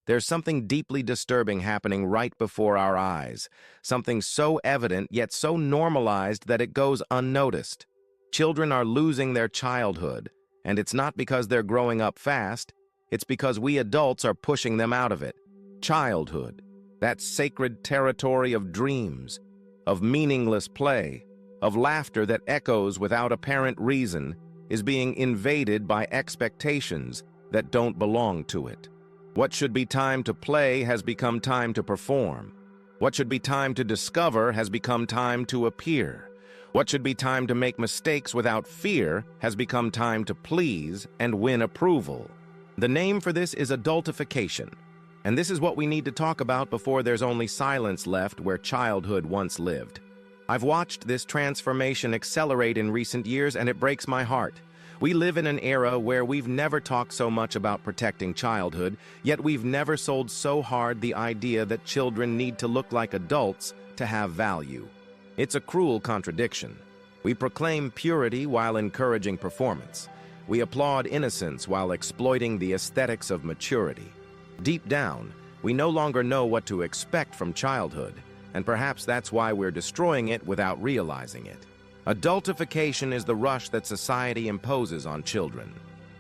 There's something deeply disturbing happening right before our eyes, something so evident yet so normalized that it goes unnoticed. Children are losing their childhood, and it's not because they're growing up fast, it's because we adults are pushing them out of it. Childhood, that sacred territory of dreams, of meaningless play, of laughter that echoes without apparent reason, is being invaded by expectations that don't belong to it. What should be time to play has become time to perform. What should be time to discover has become time to appear. What should be time to make mistakes without fear has become time to please and win approval. The name for this is adultification, and this is what we need to talk about before there's only silence left where childhood once lived. I've watched this transformation accelerate in recent years, and it breaks my heart. We live in an era where we've never talked so much about protecting childhood, yet we've never sold so hard the idea that children need to look like adults to have value. It's a cruel contradiction. We proclaim purity while encouraging performance. We applaud innocence while exploiting the aesthetics of maturity. Deep down, we no longer know what to expect from childhood, and perhaps that's why we're destroying it without realizing it. Adultification is the rush that society imposes on children.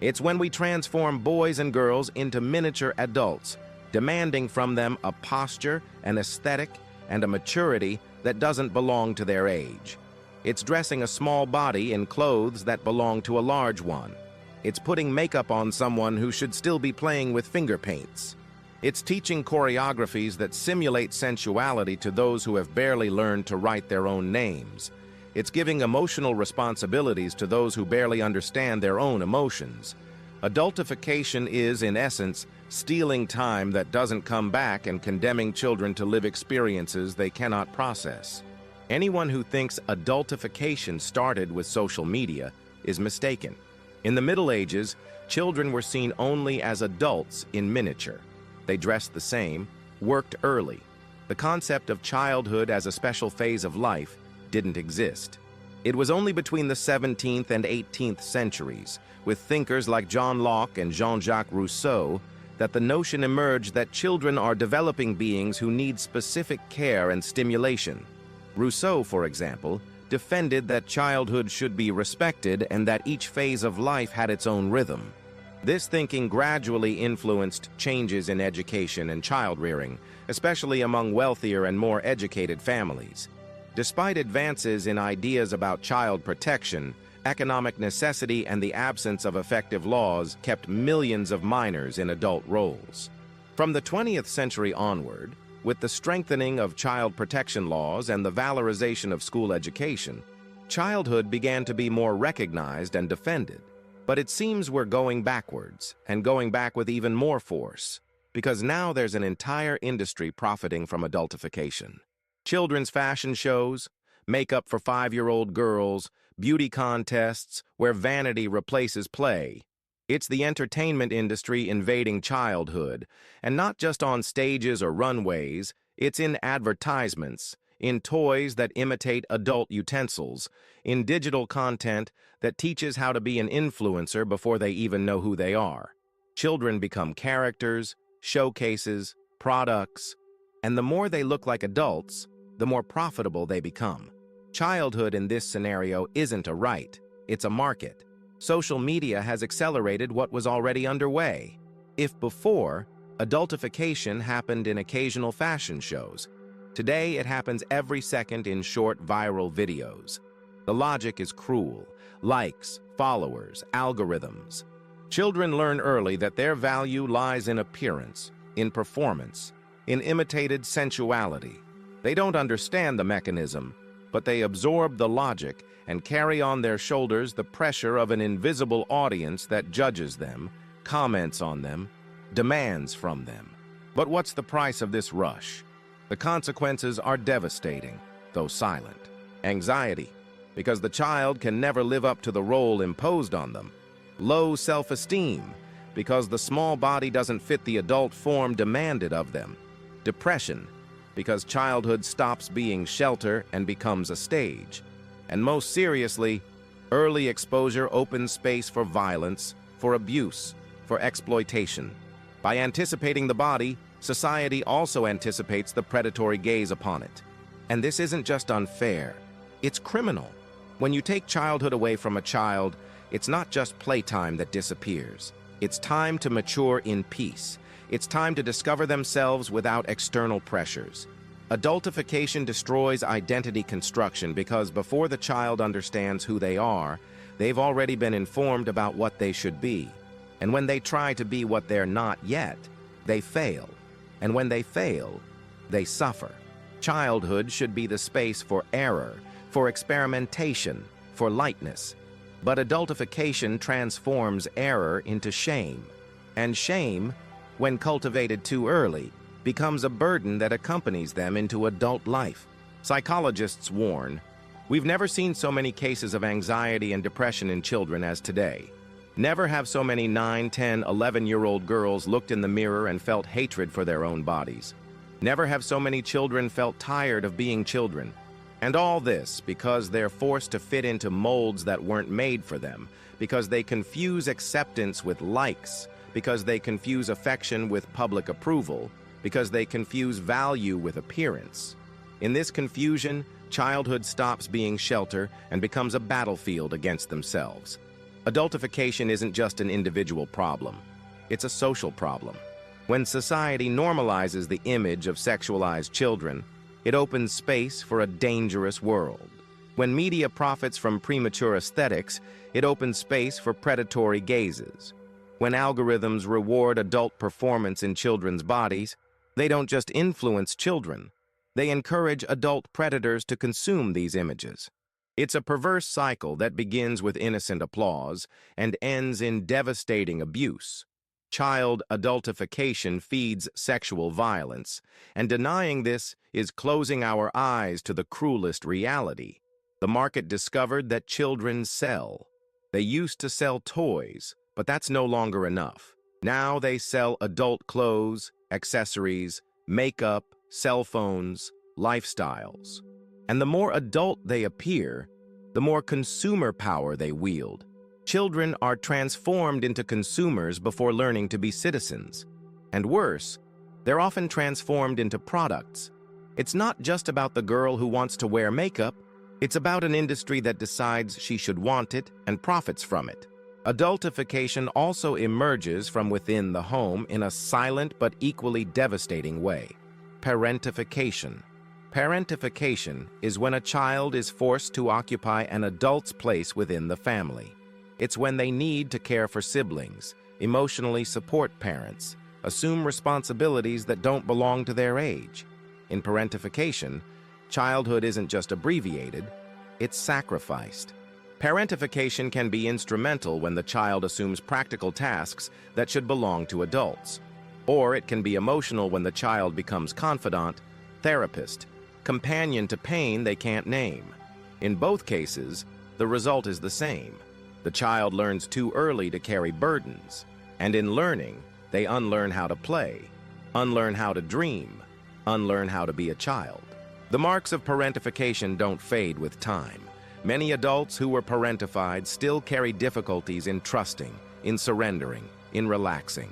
It's when we transform boys and girls into miniature adults, demanding from them a posture, an aesthetic, and a maturity that doesn't belong to their age. It's dressing a small body in clothes that belong to a large one. It's putting makeup on someone who should still be playing with finger paints. It's teaching choreographies that simulate sensuality to those who have barely learned to write their own names. It's giving emotional responsibilities to those who barely understand their own emotions. Adultification is, in essence, stealing time that doesn't come back and condemning children to live experiences they cannot process. Anyone who thinks adultification started with social media is mistaken. In the Middle Ages, children were seen only as adults in miniature. They dressed the same, worked early. The concept of childhood as a special phase of life didn't exist. It was only between the 17th and 18th centuries, with thinkers like John Locke and Jean-Jacques Rousseau, that the notion emerged that children are developing beings who need specific care and stimulation. Rousseau, for example, defended that childhood should be respected and that each phase of life had its own rhythm. This thinking gradually influenced changes in education and child-rearing, especially among wealthier and more educated families. Despite advances in ideas about child protection, economic necessity and the absence of effective laws kept millions of minors in adult roles. From the 20th century onward, with the strengthening of child protection laws and the valorization of school education, childhood began to be more recognized and defended. But it seems we're going backwards, and going back with even more force, because now there's an entire industry profiting from adultification. Children's fashion shows, makeup for 5-year-old girls, beauty contests where vanity replaces play. It's the entertainment industry invading childhood, and not just on stages or runways, it's in advertisements, in toys that imitate adult utensils, in digital content that teaches how to be an influencer before they even know who they are. Children become characters, showcases, products, and the more they look like adults, the more profitable they become. Childhood in this scenario isn't a right, it's a market. Social media has accelerated what was already underway. If before, adultification happened in occasional fashion shows, today it happens every second in short viral videos. The logic is cruel. Likes, followers, algorithms. Children learn early that their value lies in appearance, in performance, in imitated sensuality. They don't understand the mechanism, but they absorb the logic and carry on their shoulders the pressure of an invisible audience that judges them, comments on them, demands from them. But what's the price of this rush? The consequences are devastating, though silent. Anxiety, because the child can never live up to the role imposed on them. Low self-esteem, because the small body doesn't fit the adult form demanded of them. Depression, because childhood stops being shelter and becomes a stage. And most seriously, early exposure opens space for violence, for abuse, for exploitation. By anticipating the body, society also anticipates the predatory gaze upon it. And this isn't just unfair, it's criminal. When you take childhood away from a child, it's not just playtime that disappears. It's time to mature in peace. It's time to discover themselves without external pressures. Adultification destroys identity construction because before the child understands who they are, they've already been informed about what they should be. And when they try to be what they're not yet, they fail. And when they fail, they suffer. Childhood should be the space for error, for experimentation, for lightness. But adultification transforms error into shame. And shame, when cultivated too early, becomes a burden that accompanies them into adult life. Psychologists warn, we've never seen so many cases of anxiety and depression in children as today. Never have so many 9, 10, 11-year-old girls looked in the mirror and felt hatred for their own bodies. Never have so many children felt tired of being children. And all this because they're forced to fit into molds that weren't made for them, because they confuse acceptance with likes, because they confuse affection with public approval, because they confuse value with appearance. In this confusion, childhood stops being shelter and becomes a battlefield against themselves. Adultification isn't just an individual problem. It's a social problem. When society normalizes the image of sexualized children, it opens space for a dangerous world. When media profits from premature aesthetics, it opens space for predatory gazes. When algorithms reward adult performance in children's bodies, they don't just influence children, they encourage adult predators to consume these images. It's a perverse cycle that begins with innocent applause and ends in devastating abuse. Child adultification feeds sexual violence, and denying this is closing our eyes to the cruelest reality. The market discovered that children sell. They used to sell toys, but that's no longer enough. Now they sell adult clothes, accessories, makeup, cell phones, lifestyles. And the more adult they appear, the more consumer power they wield. Children are transformed into consumers before learning to be citizens. And worse, they're often transformed into products. It's not just about the girl who wants to wear makeup, it's about an industry that decides she should want it and profits from it. Adultification also emerges from within the home in a silent but equally devastating way. Parentification. Parentification is when a child is forced to occupy an adult's place within the family. It's when they need to care for siblings, emotionally support parents, assume responsibilities that don't belong to their age. In parentification, childhood isn't just abbreviated, it's sacrificed. Parentification can be instrumental when the child assumes practical tasks that should belong to adults. Or it can be emotional when the child becomes confidant, therapist, companion to pain they can't name. In both cases, the result is the same. The child learns too early to carry burdens, and in learning, they unlearn how to play, unlearn how to dream, unlearn how to be a child. The marks of parentification don't fade with time. Many adults who were parentified still carry difficulties in trusting, in surrendering, in relaxing.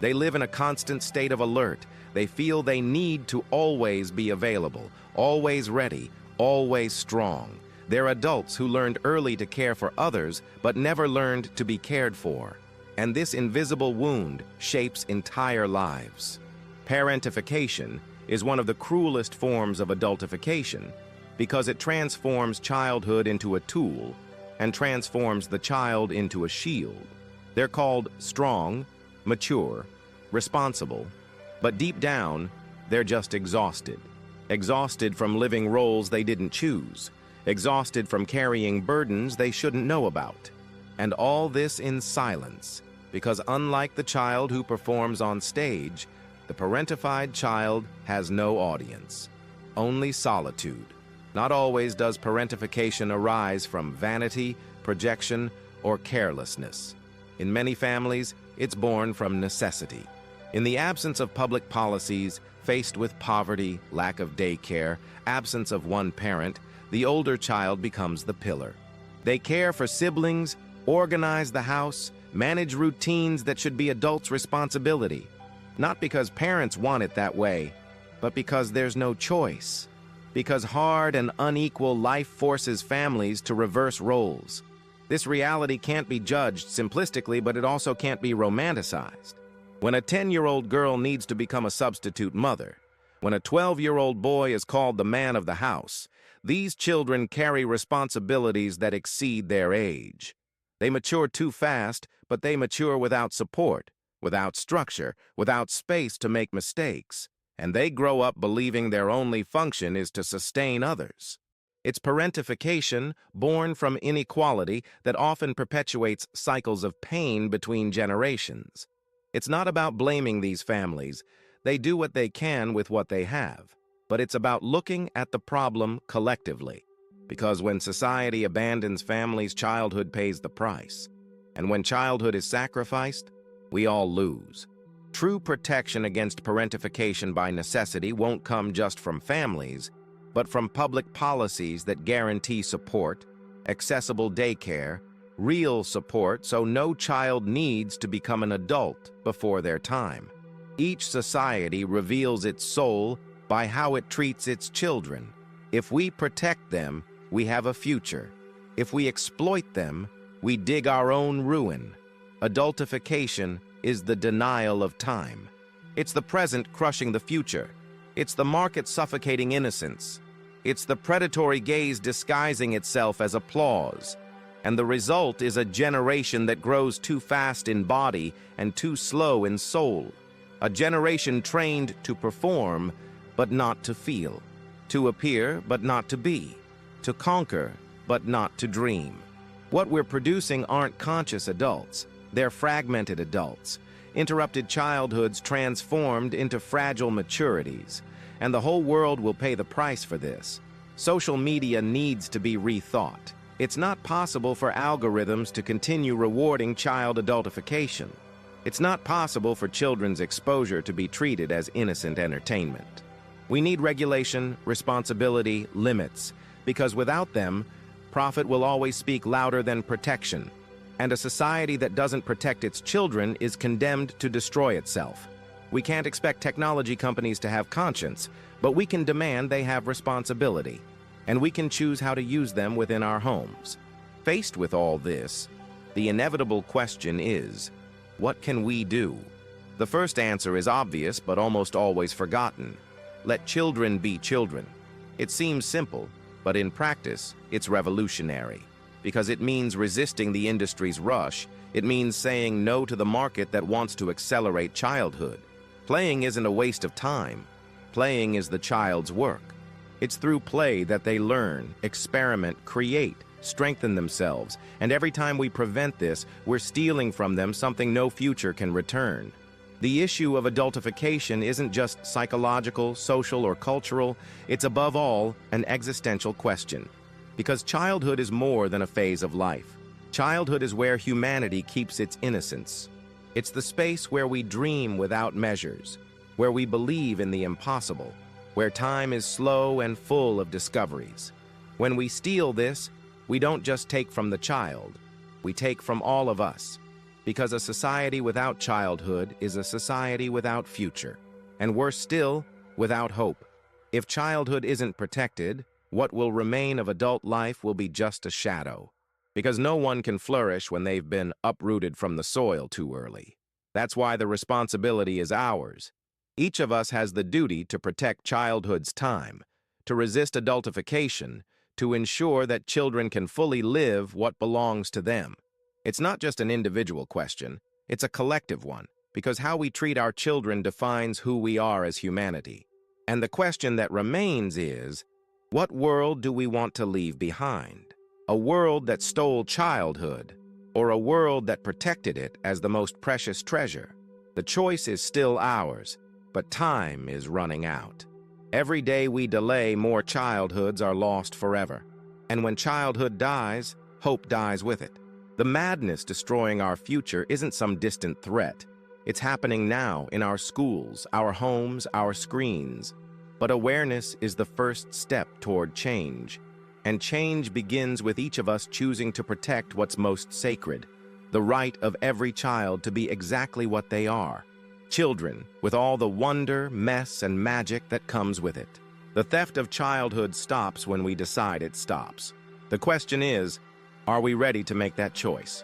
They live in a constant state of alert. They feel they need to always be available, always ready, always strong. They're adults who learned early to care for others, but never learned to be cared for. And this invisible wound shapes entire lives. Parentification is one of the cruelest forms of adultification because it transforms childhood into a tool and transforms the child into a shield. They're called strong, mature, responsible, but deep down, they're just exhausted. Exhausted from living roles they didn't choose. Exhausted from carrying burdens they shouldn't know about. And all this in silence, because unlike the child who performs on stage, the parentified child has no audience, only solitude. Not always does parentification arise from vanity, projection, or carelessness. In many families, it's born from necessity. In the absence of public policies, faced with poverty, lack of daycare, absence of one parent, the older child becomes the pillar. They care for siblings, organize the house, manage routines that should be adults' responsibility. Not because parents want it that way, but because there's no choice. Because hard and unequal life forces families to reverse roles. This reality can't be judged simplistically, but it also can't be romanticized. When a 10-year-old girl needs to become a substitute mother, when a 12-year-old boy is called the man of the house, these children carry responsibilities that exceed their age. They mature too fast, but they mature without support, without structure, without space to make mistakes, and they grow up believing their only function is to sustain others. It's parentification, born from inequality, that often perpetuates cycles of pain between generations. It's not about blaming these families. They do what they can with what they have. But it's about looking at the problem collectively. Because when society abandons families, childhood pays the price. And when childhood is sacrificed, we all lose. True protection against parentification by necessity won't come just from families, but from public policies that guarantee support, accessible daycare, real support so no child needs to become an adult before their time. Each society reveals its soul by how it treats its children. If we protect them, we have a future. If we exploit them, we dig our own ruin. Adultification is the denial of time. It's the present crushing the future. It's the market suffocating innocence. It's the predatory gaze disguising itself as applause. And the result is a generation that grows too fast in body and too slow in soul. A generation trained to perform, but not to feel. To appear, but not to be. To conquer, but not to dream. What we're producing aren't conscious adults. They're fragmented adults. Interrupted childhoods transformed into fragile maturities. And the whole world will pay the price for this. Social media needs to be rethought. It's not possible for algorithms to continue rewarding child adultification. It's not possible for children's exposure to be treated as innocent entertainment. We need regulation, responsibility, limits, because without them, profit will always speak louder than protection, and a society that doesn't protect its children is condemned to destroy itself. We can't expect technology companies to have conscience, but we can demand they have responsibility, and we can choose how to use them within our homes. Faced with all this, the inevitable question is, what can we do? The first answer is obvious but almost always forgotten. Let children be children. It seems simple, but in practice, it's revolutionary. Because it means resisting the industry's rush. It means saying no to the market that wants to accelerate childhood. Playing isn't a waste of time. Playing is the child's work. It's through play that they learn, experiment, create, strengthen themselves, and every time we prevent this, we're stealing from them something no future can return. The issue of adultification isn't just psychological, social, or cultural, it's above all an existential question. Because childhood is more than a phase of life. Childhood is where humanity keeps its innocence. It's the space where we dream without measures, where we believe in the impossible, where time is slow and full of discoveries. When we steal this, we don't just take from the child, we take from all of us. Because a society without childhood is a society without future, and worse still, without hope. If childhood isn't protected, what will remain of adult life will be just a shadow. Because no one can flourish when they've been uprooted from the soil too early. That's why the responsibility is ours. Each of us has the duty to protect childhood's time, to resist adultification, to ensure that children can fully live what belongs to them. It's not just an individual question, it's a collective one, because how we treat our children defines who we are as humanity. And the question that remains is, what world do we want to leave behind? A world that stole childhood, or a world that protected it as the most precious treasure? The choice is still ours, but time is running out. Every day we delay, more childhoods are lost forever. And when childhood dies, hope dies with it. The madness destroying our future isn't some distant threat. It's happening now in our schools, our homes, our screens. But awareness is the first step toward change. And change begins with each of us choosing to protect what's most sacred, the right of every child to be exactly what they are, Children, with all the wonder, mess, and magic that comes with it. The theft of childhood stops when we decide it stops. The question is, are we ready to make that choice?